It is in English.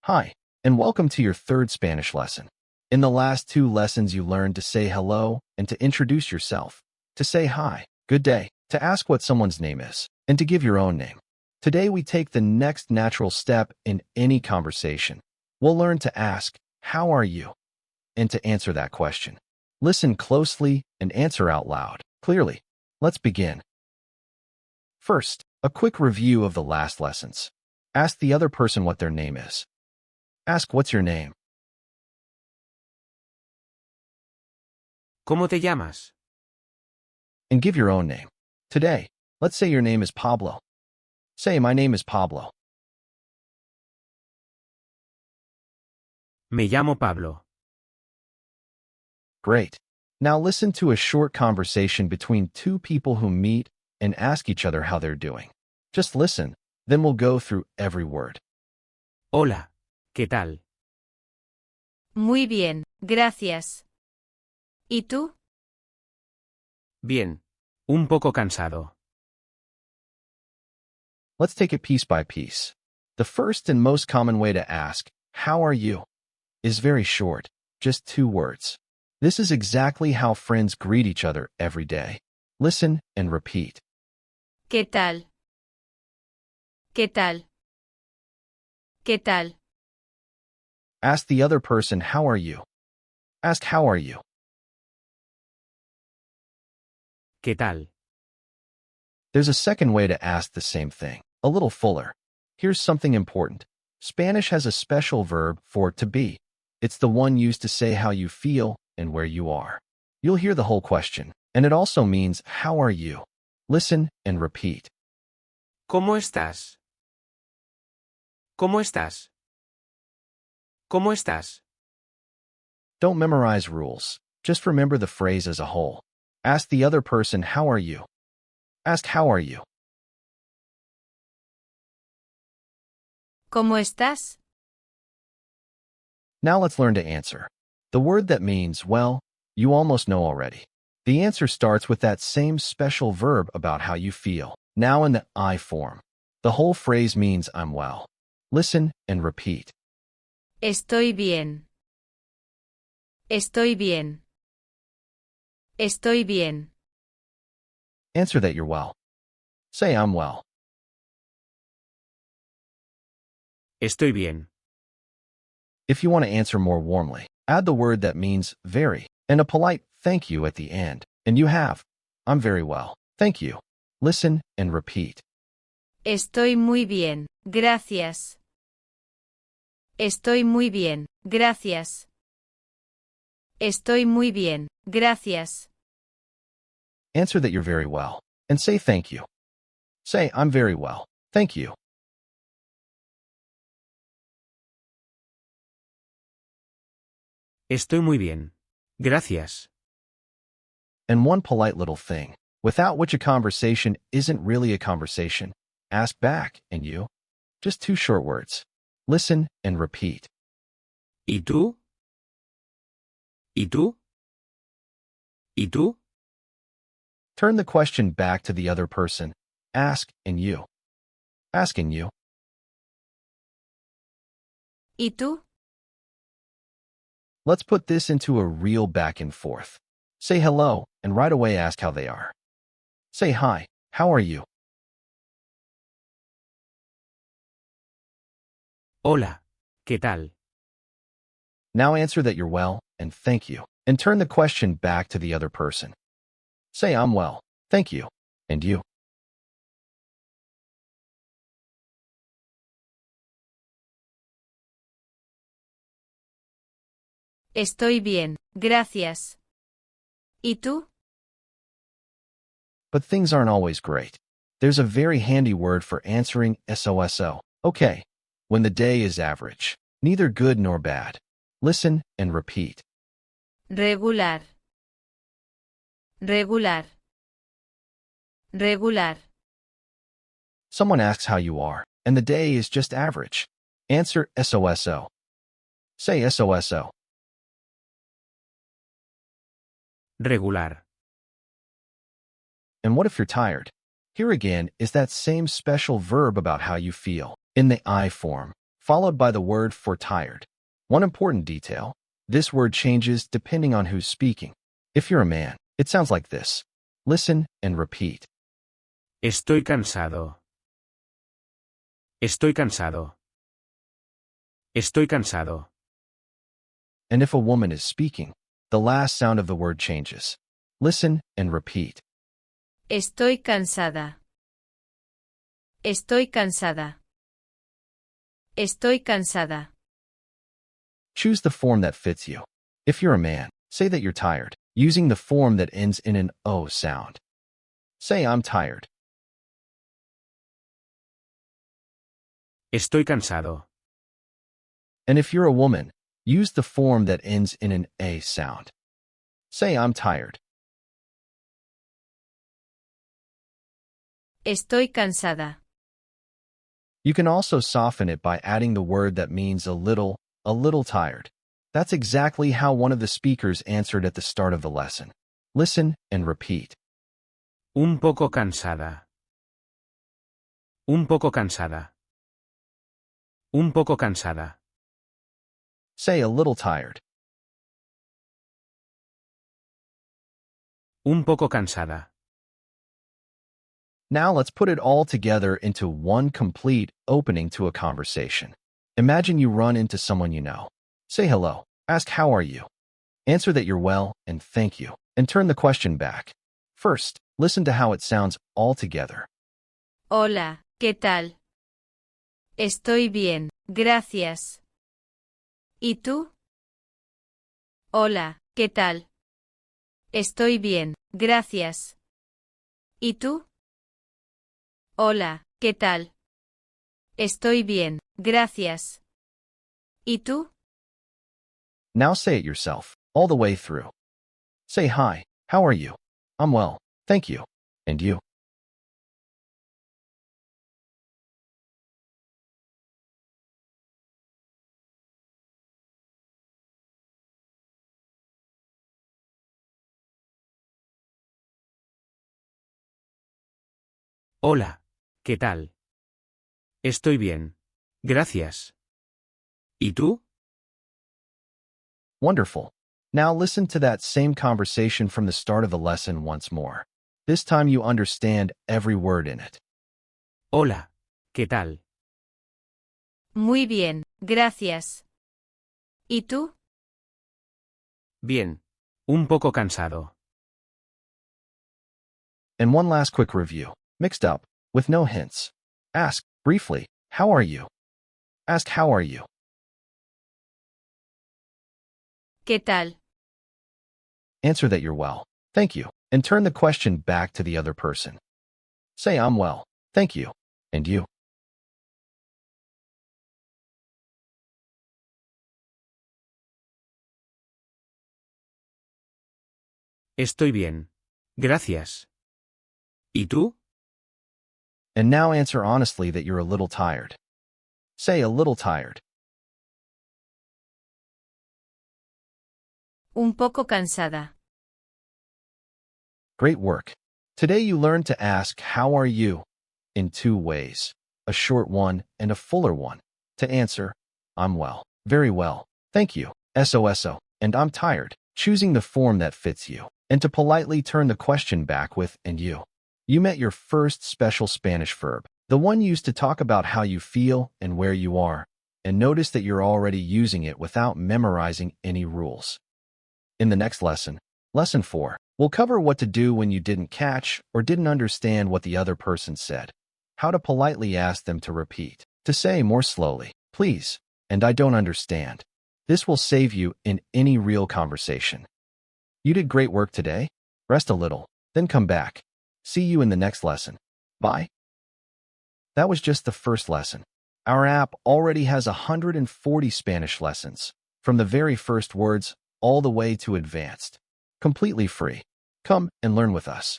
Hi, and welcome to your third Spanish lesson. In the last two lessons, you learned to say hello and to introduce yourself, to say hi, good day, to ask what someone's name is, and to give your own name. Today, we take the next natural step in any conversation. We'll learn to ask, how are you? And to answer that question. Listen closely and answer out loud, clearly. Let's begin. First, a quick review of the last lessons. Ask the other person what their name is. Ask what's your name. ¿Cómo te llamas? And give your own name. Today, let's say your name is Pablo. Say, my name is Pablo. Me llamo Pablo. Great. Now listen to a short conversation between two people who meet and ask each other how they're doing. Just listen, then we'll go through every word. Hola, ¿qué tal? Muy bien, gracias. ¿Y tú? Bien. Un poco cansado. Let's take it piece by piece. The first and most common way to ask, how are you? Is very short, just 2 words. This is exactly how friends greet each other every day. Listen and repeat. ¿Qué tal? ¿Qué tal? ¿Qué tal? Ask the other person, how are you? Ask, how are you? ¿Qué tal? There's a second way to ask the same thing, a little fuller. Here's something important. Spanish has a special verb for to be. It's the one used to say how you feel and where you are. You'll hear the whole question, and it also means, how are you? Listen and repeat. ¿Cómo estás? ¿Cómo estás? ¿Cómo estás? Don't memorize rules. Just remember the phrase as a whole. Ask the other person, how are you? Ask, how are you? ¿Cómo estás? Now let's learn to answer. The word that means, well, you almost know already. The answer starts with that same special verb about how you feel, now in the I form. The whole phrase means I'm well. Listen and repeat. Estoy bien. Estoy bien. Estoy bien. Answer that you're well. Say, I'm well. Estoy bien. If you want to answer more warmly, add the word that means very and a polite thank you at the end. And you have, I'm very well. Thank you. Listen and repeat. Estoy muy bien, gracias. Estoy muy bien, gracias. Estoy muy bien, gracias. Answer that you're very well, and say thank you. Say, I'm very well. Thank you. Estoy muy bien. Gracias. And one polite little thing, without which a conversation isn't really a conversation. Ask back, and you. Just 2 short words. Listen and repeat. ¿Y tú? ¿Y tú? ¿Y tú? Turn the question back to the other person. Ask, and you. Ask, and you. ¿Y tú? Let's put this into a real back and forth. Say hello, and right away ask how they are. Say hi, how are you? Hola, ¿qué tal? Now answer that you're well, and thank you, and turn the question back to the other person. Say, I'm well, thank you, and you. Estoy bien, gracias. ¿Y tú? But things aren't always great. There's a very handy word for answering SOSO. Okay, when the day is average, neither good nor bad. Listen and repeat. Regular. Regular. Regular. Someone asks how you are, and the day is just average. Answer SOSO. Say SOSO. Regular. And what if you're tired? Here again is that same special verb about how you feel, in the I form. followed by the word for tired. One important detail, this word changes depending on who's speaking. If you're a man, it sounds like this. Listen and repeat. Estoy cansado. Estoy cansado. Estoy cansado. And if a woman is speaking, the last sound of the word changes. Listen and repeat. Estoy cansada. Estoy cansada. Estoy cansada. Choose the form that fits you. If you're a man, say that you're tired, using the form that ends in an O sound. Say, I'm tired. Estoy cansado. And if you're a woman, use the form that ends in an A sound. Say, I'm tired. Estoy cansada. You can also soften it by adding the word that means a little tired. That's exactly how one of the speakers answered at the start of the lesson. Listen and repeat. Un poco cansada. Un poco cansada. Un poco cansada. Say a little tired. Un poco cansada. Now let's put it all together into one complete opening to a conversation. Imagine you run into someone you know. Say hello. Ask how are you? Answer that you're well and thank you, and turn the question back. First, listen to how it sounds all together. Hola, ¿qué tal? Estoy bien, gracias. ¿Y tú? Hola, ¿qué tal? Estoy bien, gracias. ¿Y tú? Hola, ¿qué tal? Estoy bien, gracias. ¿Y tú? Now say it yourself, all the way through. Say hi, how are you? I'm well, thank you. And you? Hola, ¿qué tal? Estoy bien. Gracias. ¿Y tú? Wonderful. Now listen to that same conversation from the start of the lesson once more. This time you understand every word in it. Hola, ¿qué tal? Muy bien, gracias. ¿Y tú? Bien. Un poco cansado. And one last quick review. Mixed up, with no hints. Ask, briefly, how are you? Ask how are you? ¿Qué tal? Answer that you're well. Thank you. And turn the question back to the other person. Say I'm well. Thank you. And you? Estoy bien. Gracias. ¿Y tú? And now answer honestly that you're a little tired. Say a little tired. Un poco cansada. Great work. Today you learned to ask how are you in two ways, a short one and a fuller one. To answer, I'm well, very well, thank you, SOSO, and I'm tired, choosing the form that fits you, and to politely turn the question back with and you. You met your first special Spanish verb, the one used to talk about how you feel and where you are, and notice that you're already using it without memorizing any rules. In the next lesson, Lesson 4, we'll cover what to do when you didn't catch or didn't understand what the other person said, how to politely ask them to repeat, to say more slowly, please, and I don't understand. This will save you in any real conversation. You did great work today. Rest a little, then come back. See you in the next lesson. Bye. That was just the first lesson. Our app already has 140 Spanish lessons, from the very first words all the way to advanced. Completely free. Come and learn with us.